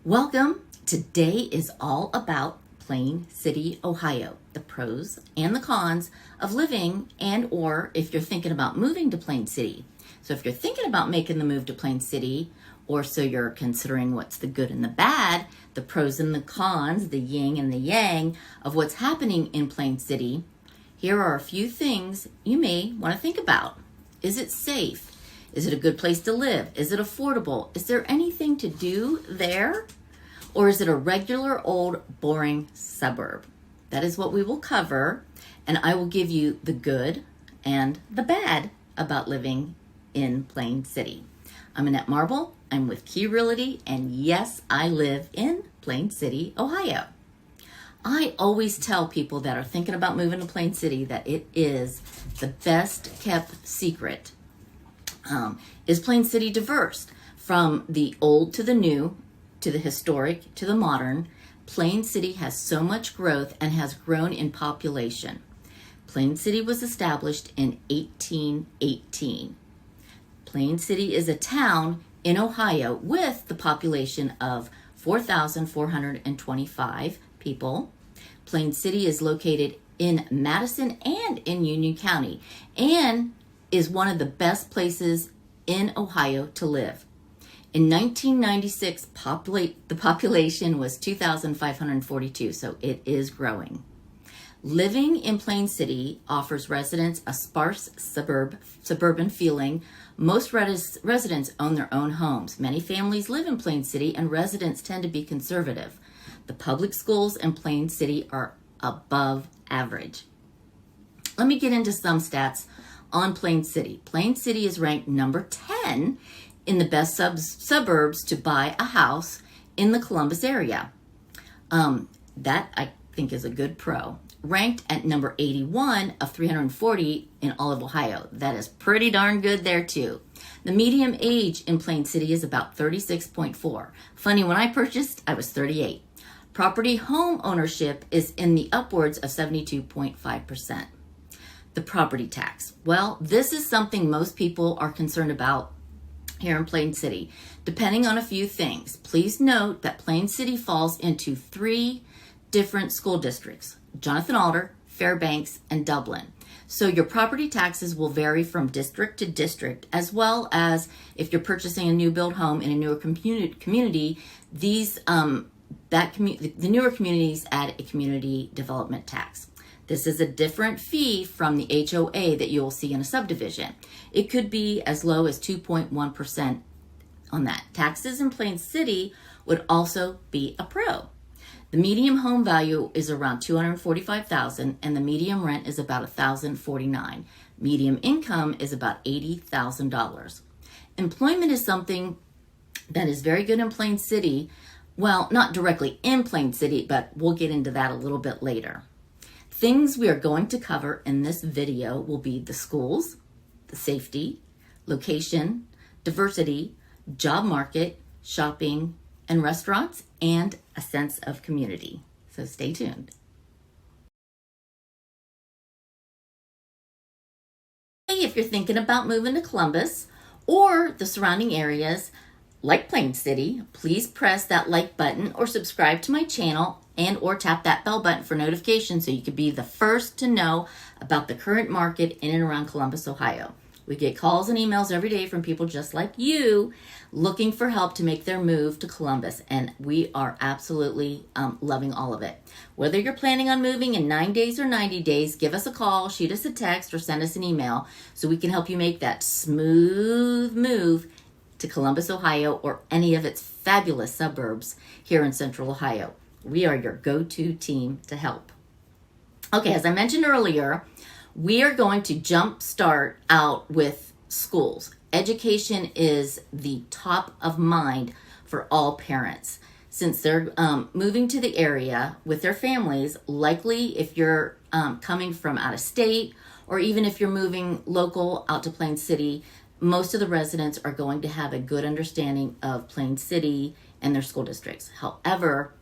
Welcome. Today is all about Plain City, Ohio, the pros and the cons of living and or if you're thinking about moving to Plain City. So if you're thinking about making the move to Plain City, or so you're considering what's the good and the bad, the pros and the cons, the yin and the yang of what's happening in Plain City, here are a few things you may want to think about. Is it safe? Is it a good place to live? Is it affordable? Is there anything to do there? Or is it a regular old boring suburb? That is what we will cover, and I will give you the good and the bad about living in Plain City. I'm Annette Marble. I'm with Key Realty, and yes, I live in Plain City, Ohio. I always tell people that are thinking about moving to Plain City that it is the best kept secret. Is Plain City diverse? From the old to the new, to the historic, to the modern, Plain City has so much growth and has grown in population. Plain City was established in 1818. Plain City is a town in Ohio with the population of 4,425 people. Plain City is located in Madison and in Union County and is one of the best places in Ohio to live. In 1996, the population was 2,542, so it is growing. Living in Plain City offers residents a sparse suburban feeling. Most residents own their own homes. Many families live in Plain City, and residents tend to be conservative. The public schools in Plain City are above average. Let me get into some stats on Plain City. Plain City is ranked number 10 in the best suburbs to buy a house in the Columbus area. That I think is a good pro. Ranked at number 81 of 340 in all of Ohio. That is pretty darn good there too. The median age in Plain City is about 36.4. Funny, when I purchased, I was 38. Property home ownership is in the upwards of 72.5%. The property tax. Well, this is something most people are concerned about here in Plain City, depending on a few things. Please note that Plain City falls into 3 different school districts: Jonathan Alder, Fairbanks, and Dublin. So your property taxes will vary from district to district, as well as if you're purchasing a new build home in a newer community, the newer communities add a community development tax. This is a different fee from the HOA that you will see in a subdivision. It could be as low as 2.1% on that. Taxes in Plain City would also be a pro. The median home value is around $245,000 and the median rent is about $1,049. Median income is about $80,000. Employment is something that is very good in Plain City. Well, not directly in Plain City, but we'll get into that a little bit later. Things we are going to cover in this video will be the schools, the safety, location, diversity, job market, shopping, and restaurants, and a sense of community. So stay tuned. Hey, if you're thinking about moving to Columbus or the surrounding areas like Plain City, please press that like button or subscribe to my channel and or tap that bell button for notifications so you can be the first to know about the current market in and around Columbus, Ohio. We get calls and emails every day from people just like you looking for help to make their move to Columbus, and we are absolutely loving all of it. Whether you're planning on moving in 9 days or 90 days, give us a call, shoot us a text, or send us an email so we can help you make that smooth move to Columbus, Ohio, or any of its fabulous suburbs here in Central Ohio. We are your go-to team to help. Okay, as I mentioned earlier, we are going to jump start out with schools. Education is the top of mind for all parents. Since they're moving to the area with their families, likely if you're coming from out of state, or even if you're moving local out to Plain City, most of the residents are going to have a good understanding of Plain City and their school districts. However,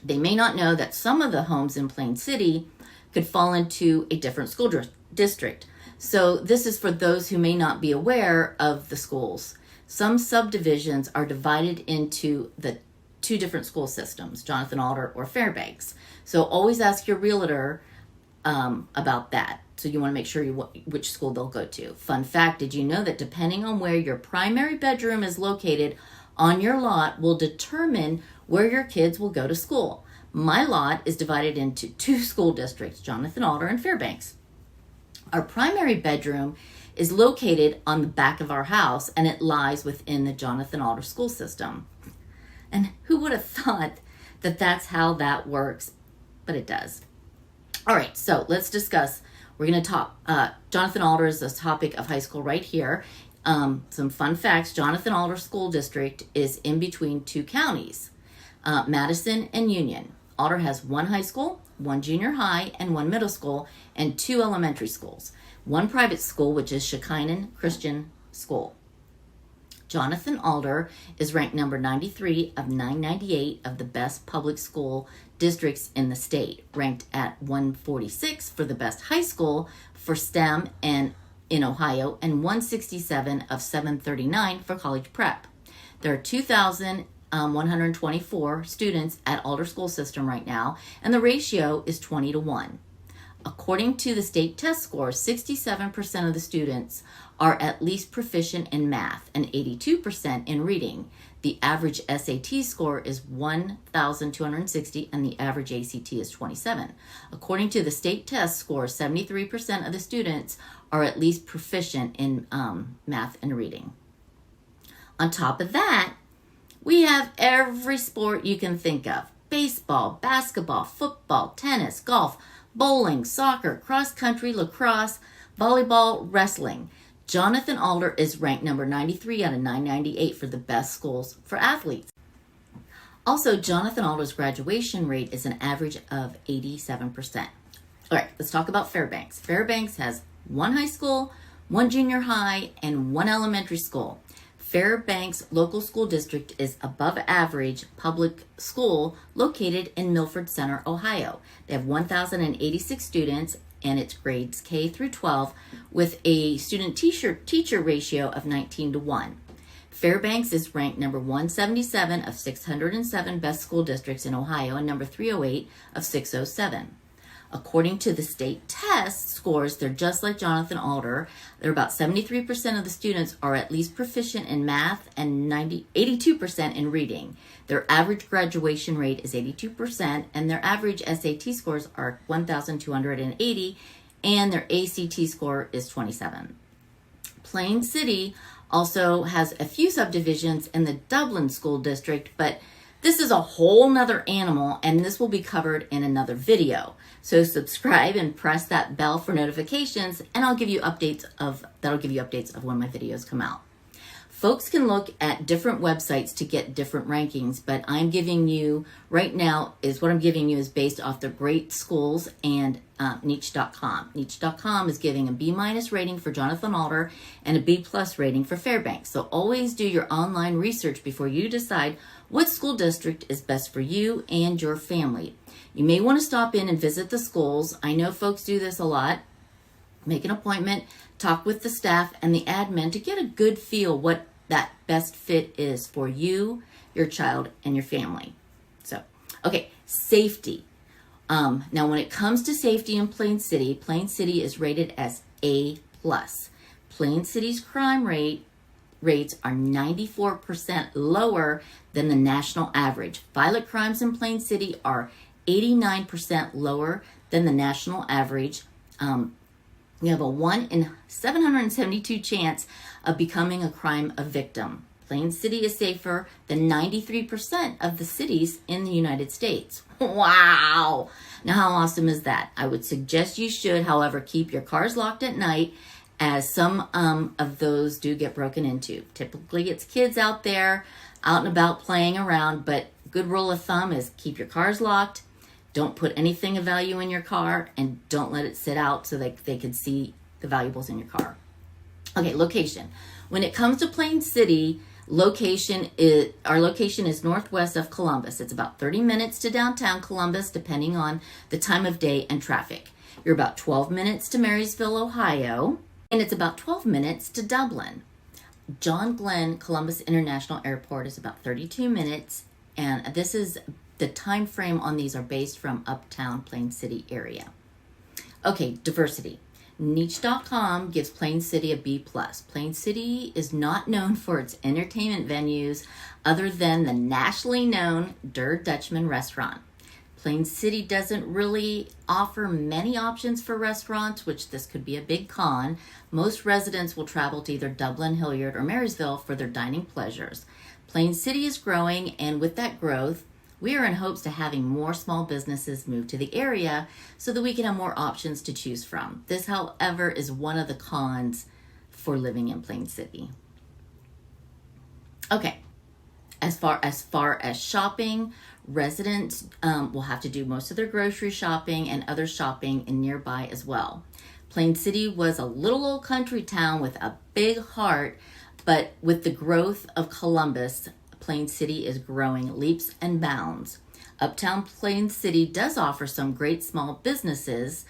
they may not know that some of the homes in Plain City could fall into a different school district. So this is for those who may not be aware of the schools. Some subdivisions are divided into the two different school systems, Jonathan Alder or Fairbanks. So always ask your realtor about that. So you want to make sure which school they'll go to. Fun fact, did you know that depending on where your primary bedroom is located on your lot will determine where your kids will go to school? My lot is divided into two school districts, Jonathan Alder and Fairbanks. Our primary bedroom is located on the back of our house, and it lies within the Jonathan Alder school system. And who would have thought that that's how that works? But it does. All right, so let's discuss. We're going to talk, Jonathan Alder is the topic of high school right here. Some fun facts. Jonathan Alder School District is in between two counties, Madison and Union. Alder has one high school, one junior high, and one middle school, and two elementary schools. One private school, which is Shekinah Christian School. Jonathan Alder is ranked number 93 of 998 of the best public school districts in the state, ranked at 146 for the best high school for STEM and in Ohio, and 167 of 739 for college prep. There are 2,124 students at Alder School System right now, and the ratio is 20-1. According to the state test scores, 67% of the students are at least proficient in math and 82% in reading. The average SAT score is 1,260 and the average ACT is 27. According to the state test scores, 73% of the students are at least proficient in math and reading. On top of that, we have every sport you can think of. Baseball, basketball, football, tennis, golf, bowling, soccer, cross country, lacrosse, volleyball, wrestling. Jonathan Alder is ranked number 93 out of 998 for the best schools for athletes. Also, Jonathan Alder's graduation rate is an average of 87%. All right, let's talk about Fairbanks. Fairbanks has one high school, one junior high, and one elementary school. Fairbanks Local School District is above average public school located in Milford Center, Ohio. They have 1,086 students, and it's grades K through 12 with a student-teacher ratio of 19-1. Fairbanks is ranked number 177 of 607 best school districts in Ohio and number 308 of 607. According to the state test scores, they're just like Jonathan Alder. They're about 73% of the students are at least proficient in math and 82% in reading. Their average graduation rate is 82%, and their average SAT scores are 1,280, and their ACT score is 27. Plain City also has a few subdivisions in the Dublin School District, but this is a whole nother animal, and this will be covered in another video. So subscribe and press that bell for notifications, and that'll give you updates of when my videos come out. Folks can look at different websites to get different rankings, but I'm giving you right now is based off the great schools and niche.com. Niche.com is giving a B- rating for Jonathan Alder and a B+ rating for Fairbanks. So always do your online research before you decide what school district is best for you and your family. You may want to stop in and visit the schools. I know folks do this a lot. Make an appointment, talk with the staff and the admin to get a good feel what that best fit is for you, your child, and your family. So, okay, safety. Now, when it comes to safety in Plain City is rated as A+. Plain City's crime rates are 94% lower than the national average. Violent crimes in Plain City are 89% lower than the national average. You have a 1 in 772 chance of becoming a crime victim. Plain City is safer than 93% of the cities in the United States. Wow! Now, how awesome is that? I would suggest you should, however, keep your cars locked at night, as some of those do get broken into. Typically, it's kids out there, out and about playing around, but good rule of thumb is keep your cars locked. Don't put anything of value in your car, and don't let it sit out so that they can see the valuables in your car. Okay, location. When it comes to Plain City, our location is northwest of Columbus. It's about 30 minutes to downtown Columbus, depending on the time of day and traffic. You're about 12 minutes to Marysville, Ohio, and it's about 12 minutes to Dublin. John Glenn Columbus International Airport is about 32 minutes And this is the time frame on these are based from Uptown Plain City area. Okay, diversity. Niche.com gives Plain City a B+. Plain City is not known for its entertainment venues other than the nationally known Der Dutchman restaurant. Plain City doesn't really offer many options for restaurants, which this could be a big con. Most residents will travel to either Dublin, Hilliard, or Marysville for their dining pleasures. Plain City is growing, and with that growth, we are in hopes to having more small businesses move to the area so that we can have more options to choose from. This, however, is one of the cons for living in Plain City. Okay, as far as shopping, residents will have to do most of their grocery shopping and other shopping in nearby as well. Plain City was a little old country town with a big heart, but with the growth of Columbus, Plain City is growing leaps and bounds. Uptown Plain City does offer some great small businesses.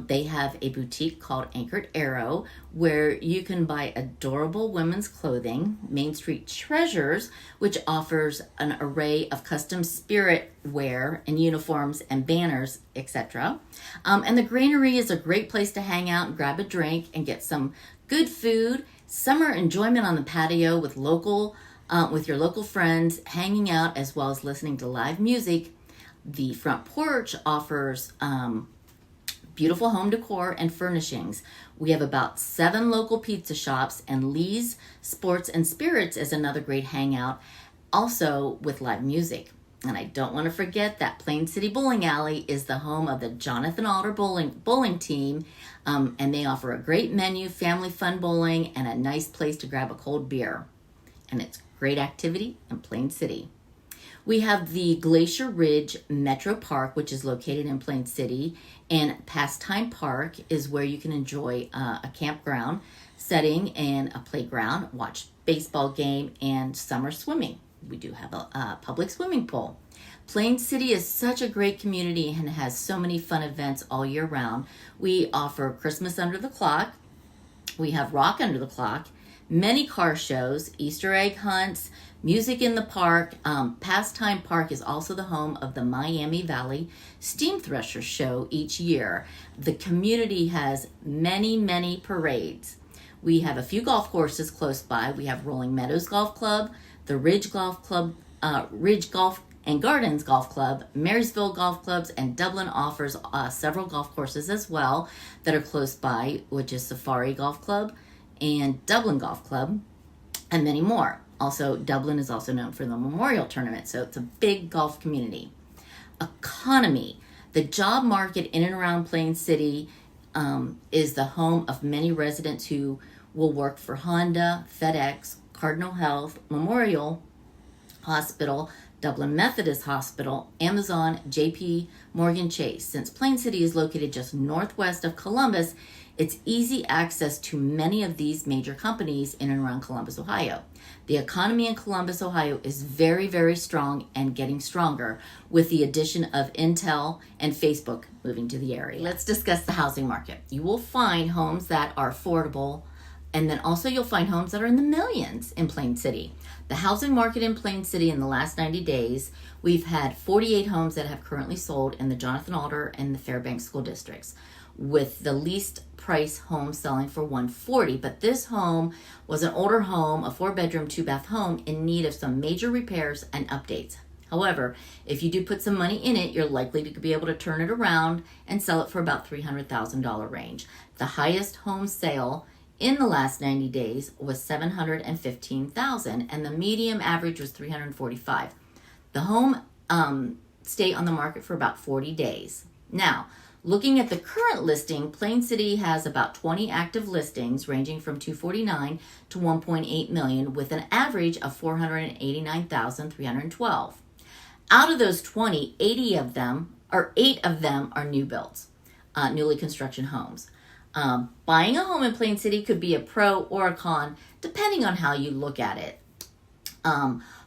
They have a boutique called Anchored Arrow where you can buy adorable women's clothing. Main Street Treasures, which offers an array of custom spirit wear and uniforms and banners, etc. And the Granary is a great place to hang out and grab a drink and get some good food. Summer enjoyment on the patio with your local friends, hanging out as well as listening to live music. The front porch offers beautiful home decor and furnishings. We have about 7 local pizza shops, and Lee's Sports and Spirits is another great hangout, also with live music. And I don't want to forget that Plain City Bowling Alley is the home of the Jonathan Alder bowling team, and they offer a great menu, family fun bowling, and a nice place to grab a cold beer. And it's great activity in Plain City. We have the Glacier Ridge Metro Park, which is located in Plain City, and Pastime Park is where you can enjoy a campground setting and a playground, watch baseball game, and summer swimming. We do have a public swimming pool. Plain City is such a great community and has so many fun events all year round. We offer Christmas Under the Clock. We have Rock Under the Clock, many car shows, Easter egg hunts, music in the park. Pastime Park is also the home of the Miami Valley Steam Thresher Show each year. The community has many, many parades. We have a few golf courses close by. We have Rolling Meadows Golf Club, the Ridge Golf Club, Ridge Golf and Gardens Golf Club, Marysville Golf Clubs, and Dublin offers several golf courses as well that are close by, which is Safari Golf Club and Dublin Golf Club, and many more. Also, Dublin is also known for the Memorial Tournament, so it's a big golf community. Economy. The job market in and around Plain City is the home of many residents who will work for Honda, FedEx, Cardinal Health, Memorial Hospital, Dublin Methodist Hospital, Amazon, JP Morgan Chase. Since Plain City is located just northwest of Columbus, it's easy access to many of these major companies in and around Columbus, Ohio. The economy in Columbus, Ohio is very, very strong and getting stronger with the addition of Intel and Facebook moving to the area. Let's discuss the housing market. You will find homes that are affordable, and then also you'll find homes that are in the millions in Plain City. The housing market in Plain City in the last 90 days, we've had 48 homes that have currently sold in the Jonathan Alder and the Fairbanks school districts, with the least price home selling for $140. But this home was an older home, a 4-bedroom, 2-bath home in need of some major repairs and updates. However, if you do put some money in it, you're likely to be able to turn it around and sell it for about $300,000 range. The highest home sale in the last 90 days was $715,000, and the medium average was $345,000. The home stayed on the market for about 40 days. Now, looking at the current listing, Plain City has about 20 active listings ranging from $249,000 to $1.8 million, with an average of $489,312. Out of those 20, 8 of them are new builds, newly construction homes. Buying a home in Plain City could be a pro or a con, depending on how you look at it.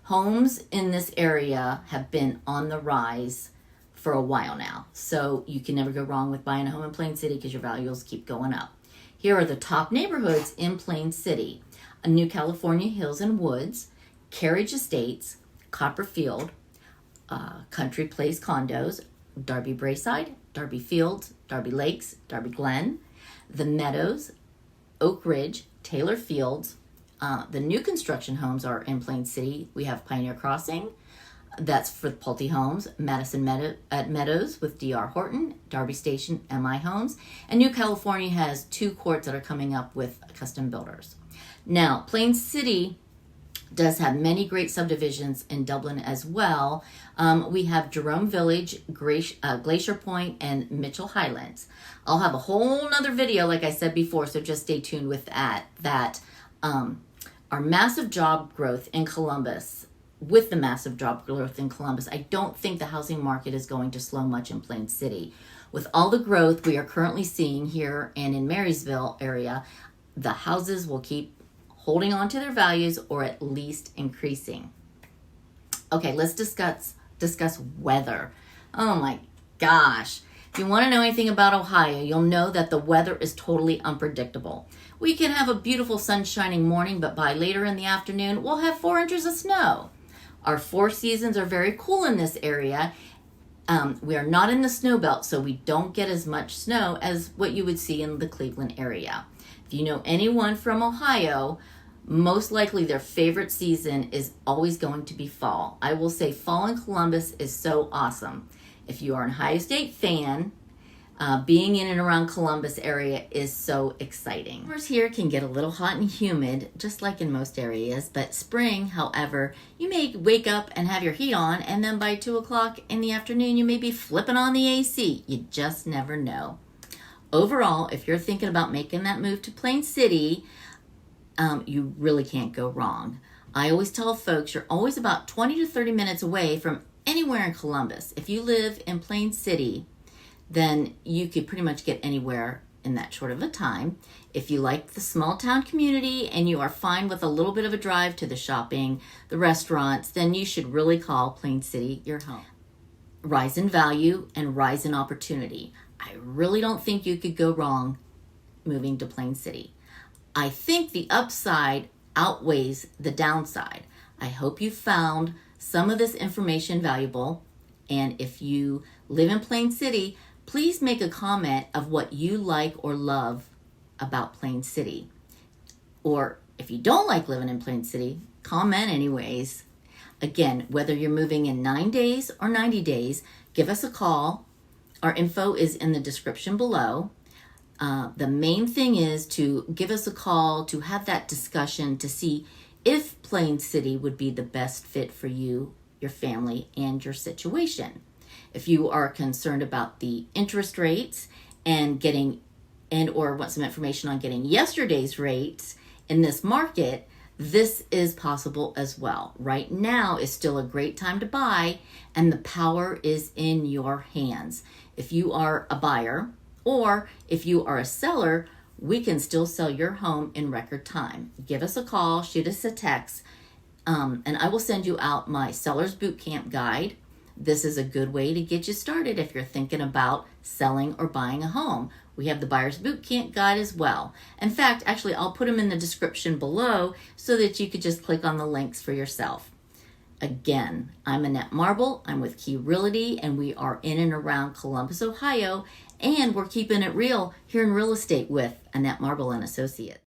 Homes in this area have been on the rise for a while now, so you can never go wrong with buying a home in Plain City because your values keep going up. Here are the top neighborhoods in Plain City: New California Hills and Woods, Carriage Estates, Copperfield, Country Place condos, Darby Braeside, Darby Fields, Darby Lakes, Darby Glen, The Meadows, Oak Ridge, Taylor Fields. The new construction homes are in Plain City. We have Pioneer Crossing. That's for Pulte Homes, Madison Meadows with D.R. Horton, Darby Station, M.I. Homes, and New California has 2 courts that are coming up with custom builders. Now, Plain City does have many great subdivisions in Dublin as well. We have Jerome Village, Glacier Point, and Mitchell Highlands. I'll have a whole nother video, like I said before, so just stay tuned with that. Our massive job growth in Columbus, with the massive job growth in Columbus, I don't think the housing market is going to slow much in Plain City. With all the growth we are currently seeing here and in Marysville area, the houses will keep holding on to their values or at least increasing. Okay, let's discuss weather. Oh my gosh. If you want to know anything about Ohio, you'll know that the weather is totally unpredictable. We can have a beautiful sun-shining morning, but by later in the afternoon, we'll have 4 inches of snow. Our 4 seasons are very cool in this area. We are not in the snow belt, so we don't get as much snow as what you would see in the Cleveland area. If you know anyone from Ohio, most likely their favorite season is always going to be fall. I will say fall in Columbus is so awesome. If you are an Ohio State fan, being in and around Columbus area is so exciting. Summers here can get a little hot and humid, just like in most areas, but spring, however, you may wake up and have your heat on, and then by 2 o'clock in the afternoon, you may be flipping on the AC. You just never know. Overall, if you're thinking about making that move to Plain City, you really can't go wrong. I always tell folks you're always about 20 to 30 minutes away from anywhere in Columbus. If you live in Plain City, then you could pretty much get anywhere in that short of a time. If you like the small town community and you are fine with a little bit of a drive to the shopping, the restaurants, then you should really call Plain City your home. Rise in value and rise in opportunity. I really don't think you could go wrong moving to Plain City. I think the upside outweighs the downside. I hope you found some of this information valuable, and if you live in Plain City, please make a comment of what you like or love about Plain City. Or if you don't like living in Plain City, comment anyways. Again, whether you're moving in 9 days or 90 days, give us a call. Our info is in the description below. The main thing is to give us a call, to have that discussion, to see if Plain City would be the best fit for you, your family, and your situation. If you are concerned about the interest rates and or want some information on getting yesterday's rates in this market, this is possible as well. Right now is still a great time to buy, and the power is in your hands. If you are a buyer or if you are a seller, we can still sell your home in record time. Give us a call, shoot us a text, and I will send you out my Seller's Bootcamp Guide. This is a good way to get you started if you're thinking about selling or buying a home. We have the Buyer's Bootcamp Guide as well. In fact, actually, I'll put them in the description below so that you could just click on the links for yourself. Again, I'm Annette Marble. I'm with Key Realty, and we are in and around Columbus, Ohio, and we're keeping it real here in real estate with Annette Marble Associates.